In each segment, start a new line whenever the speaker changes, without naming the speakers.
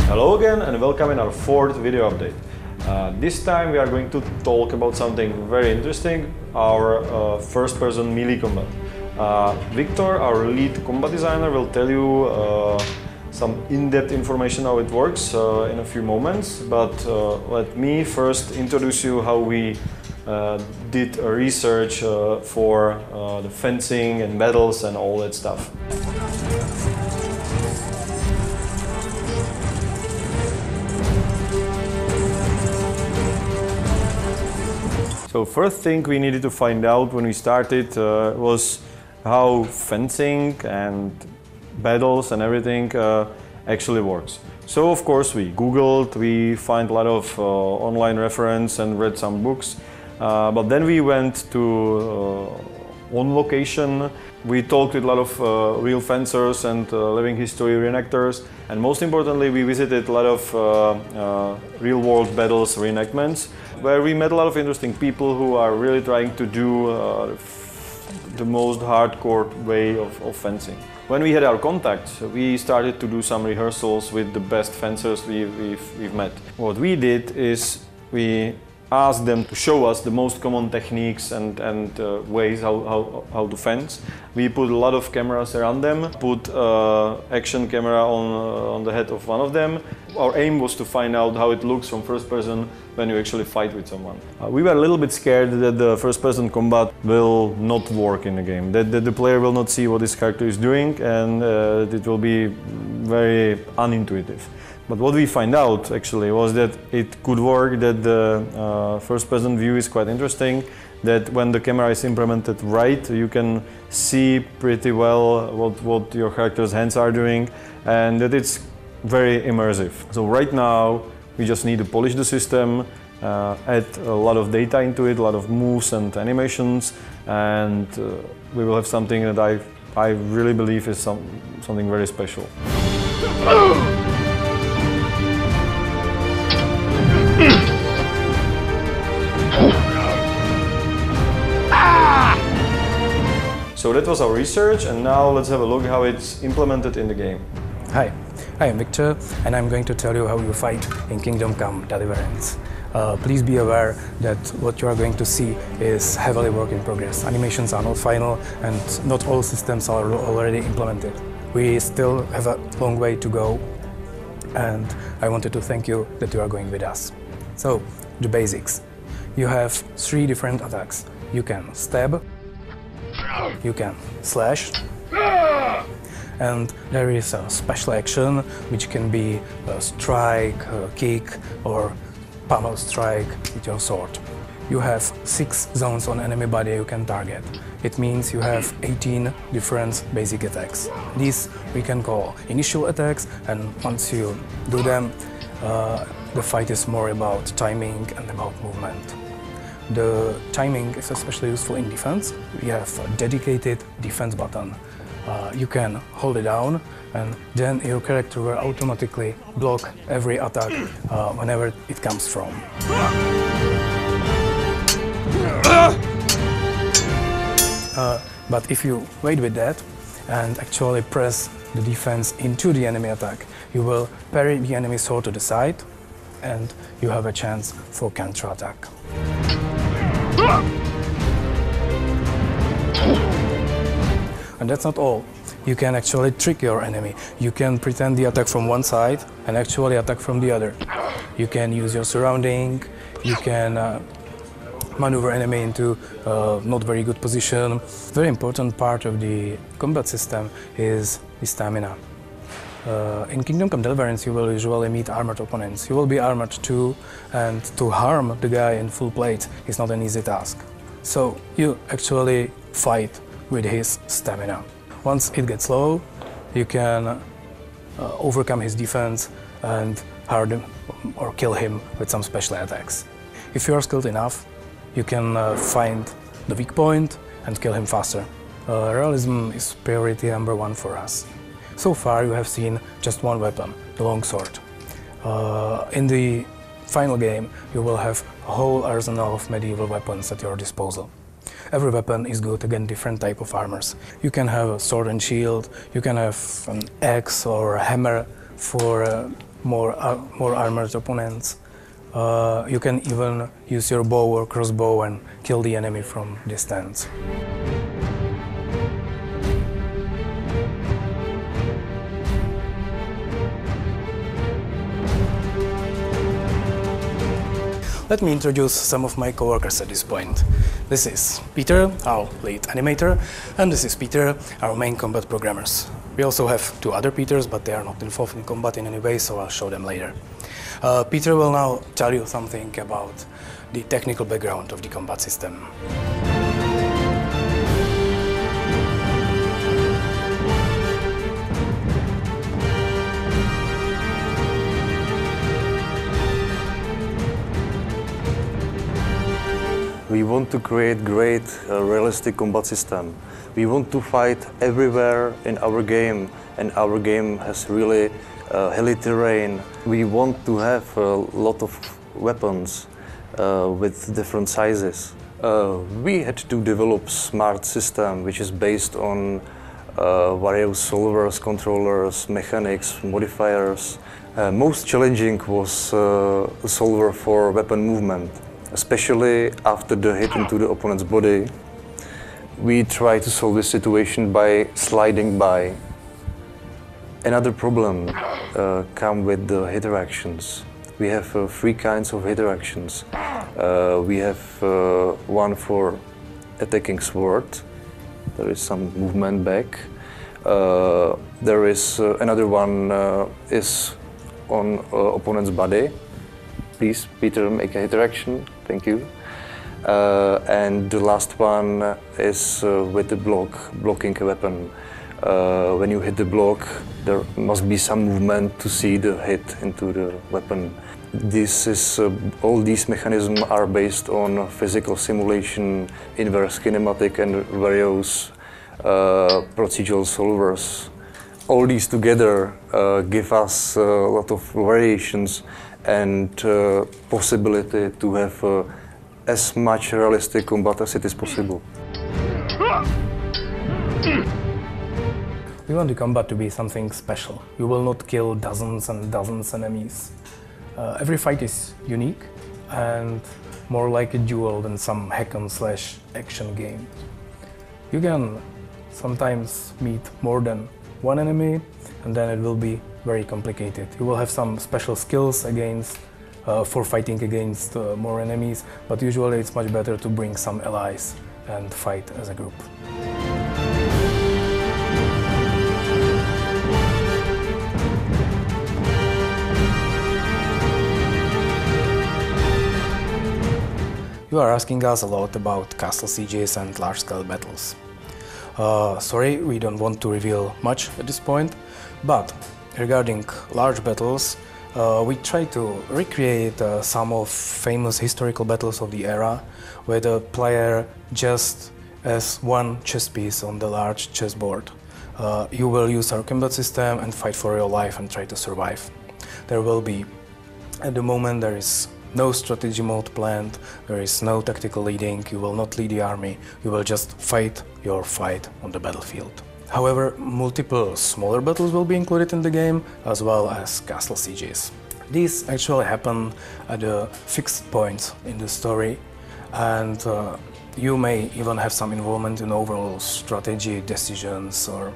Hello again and welcome in our fourth video update. This time we are going to talk about something very interesting, our first-person melee combat. Victor, our lead combat designer, will tell you some in-depth information how it works in a few moments, but let me first introduce you how we did a research for the fencing and battles and all that stuff. So first thing we needed to find out when we started was how fencing and battles and everything actually works. So of course we Googled, we find a lot of online reference and read some books, but then we went to on location. We talked with a lot of real fencers and living history reenactors, and most importantly we visited a lot of real-world battles reenactments, where we met a lot of interesting people who are really trying to do the most hardcore way of fencing. When we had our contacts, we started to do some rehearsals with the best fencers we've met. What we did is we asked them to show us the most common techniques and ways how to fence. We put a lot of cameras around them, put action camera on the head of one of them. Our aim was to find out how it looks from first person when you actually fight with someone. We were a little bit scared that the first person combat will not work in the game, that the player will not see what this character is doing, and it will be very unintuitive. But what we find out actually was that it could work, that the first-person view is quite interesting, that when the camera is implemented right, you can see pretty well what your character's hands are doing, and that it's very immersive. So right now we just need to polish the system, add a lot of data into it, a lot of moves and animations, and we will have something that I really believe is something very special. So that was our research, and now let's have a look how it's implemented in the game.
Hi, I am Victor, and I'm going to tell you how you fight in Kingdom Come Deliverance. Please be aware that what you are going to see is heavily work in progress. Animations are not final, and not all systems are already implemented. We still have a long way to go, and I wanted to thank you that you are going with us. So, the basics. You have 3 different attacks. You can stab, you can slash, and there is a special action which can be a strike, a kick, or pummel strike with your sword. You have 6 zones on enemy body you can target. It means you have 18 different basic attacks. These we can call initial attacks, and once you do them, the fight is more about timing and about movement. The timing is especially useful in defense. We have a dedicated defense button. You can hold it down, and then your character will automatically block every attack whenever it comes from. But if you wait with that and actually press the defense into the enemy attack, you will parry the enemy sword to the side, and you have a chance for counter-attack. And that's not all. You can actually trick your enemy. You can pretend the attack from one side and actually attack from the other. You can use your surrounding, you can maneuver enemy into not very good position. Very important part of the combat system is the stamina. In Kingdom Come Deliverance you will usually meet armored opponents. You will be armored too, and to harm the guy in full plate is not an easy task. So you actually fight with his stamina. Once it gets low, you can overcome his defense and hurt him or kill him with some special attacks. If you are skilled enough, you can find the weak point and kill him faster. Realism is priority number 1 for us. So far you have seen just one weapon, the longsword. In the final game you will have a whole arsenal of medieval weapons at your disposal. Every weapon is good against different type of armors. You can have a sword and shield, you can have an axe or a hammer for more armored opponents. You can even use your bow or crossbow and kill the enemy from distance. Let me introduce some of my coworkers at this point. This is Peter, our lead animator, and this is Peter, our main combat programmers. We also have two other Peters, but they are not involved in combat in any way, so I'll show them later. Peter will now tell you something about the technical background of the combat system.
We want to create great, realistic combat system. We want to fight everywhere in our game, and our game has really hilly terrain. We want to have a lot of weapons with different sizes. We had to develop smart system which is based on various solvers, controllers, mechanics, modifiers. Most challenging was the solver for weapon movement. Especially after the hit into the opponent's body. We try to solve this situation by sliding by. Another problem comes with the hitter actions. We have three kinds of hitter actions. We have one for attacking sword. There is some movement back. There is another one is on opponent's body. Please, Peter, make a hitter action. Thank you. And the last one is with the blocking a weapon. When you hit the block, there must be some movement to see the hit into the weapon. All these mechanisms are based on physical simulation, inverse kinematic, and various procedural solvers. All these together give us a lot of variations and possibility to have as much realistic combat as it is possible.
We want the combat to be something special. You will not kill dozens and dozens of enemies. Every fight is unique and more like a duel than some hack-and-slash action game. You can sometimes meet more than one enemy, and then it will be very complicated. You will have some special skills for fighting against more enemies, but usually it's much better to bring some allies and fight as a group. You are asking us a lot about castle sieges and large-scale battles. Sorry, we don't want to reveal much at this point, but regarding large battles, we try to recreate some of famous historical battles of the era, where the player just as one chess piece on the large chessboard. You will use our combat system and fight for your life and try to survive. There will be, at the moment, there is no strategy mode planned, there is no tactical leading, you will not lead the army, you will just fight your fight on the battlefield. However, multiple smaller battles will be included in the game, as well as castle sieges. These actually happen at a fixed point in the story, and you may even have some involvement in overall strategy decisions or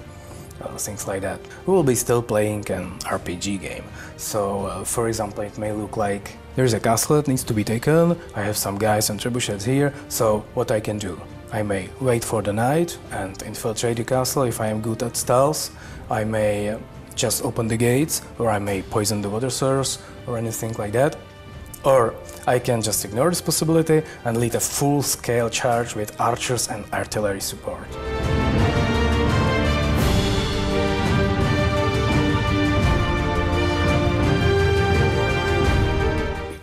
things like that. We will be still playing an RPG game. So, for example, it may look like there's a castle that needs to be taken, I have some guys and trebuchets here, so what I can do? I may wait for the night and infiltrate the castle if I am good at stealth. I may just open the gates, or I may poison the water source, or anything like that. Or I can just ignore this possibility and lead a full-scale charge with archers and artillery support.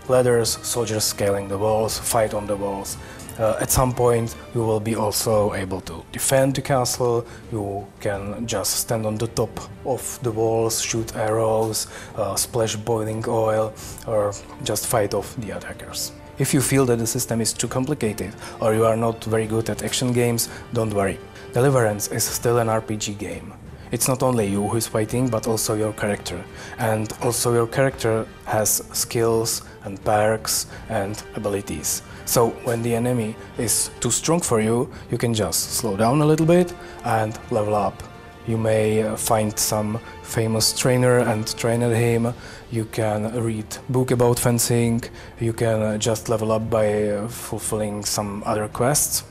Ladders, soldiers scaling the walls, fight on the walls. At some point you will be also able to defend the castle, you can just stand on the top of the walls, shoot arrows, splash boiling oil, or just fight off the attackers. If you feel that the system is too complicated or you are not very good at action games, don't worry. Deliverance is still an RPG game. It's not only you who is fighting, but also your character. And also your character has skills and perks and abilities. So when the enemy is too strong for you, you can just slow down a little bit and level up. You may find some famous trainer and train at him. You can read book about fencing. You can just level up by fulfilling some other quests.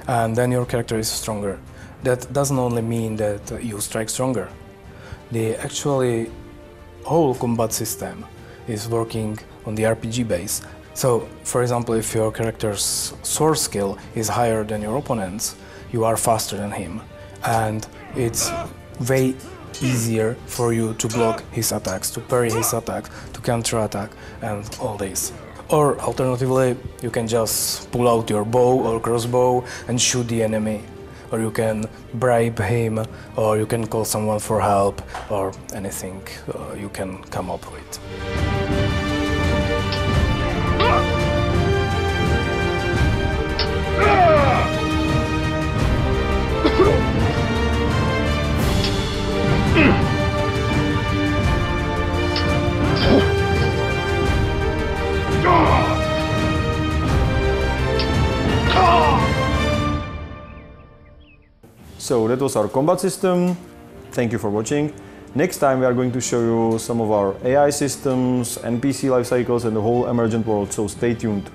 And then your character is stronger. That doesn't only mean that you strike stronger. The actually whole combat system is working on the RPG base. So, for example, if your character's sword skill is higher than your opponent's, you are faster than him. And it's way easier for you to block his attacks, to parry his attacks, to counter-attack and all this. Or alternatively, you can just pull out your bow or crossbow and shoot the enemy. Or you can bribe him, or you can call someone for help, or anything you can come up with.
So that was our combat system. Thank you for watching. Next time we are going to show you some of our AI systems, NPC life cycles and the whole emergent world, so stay tuned.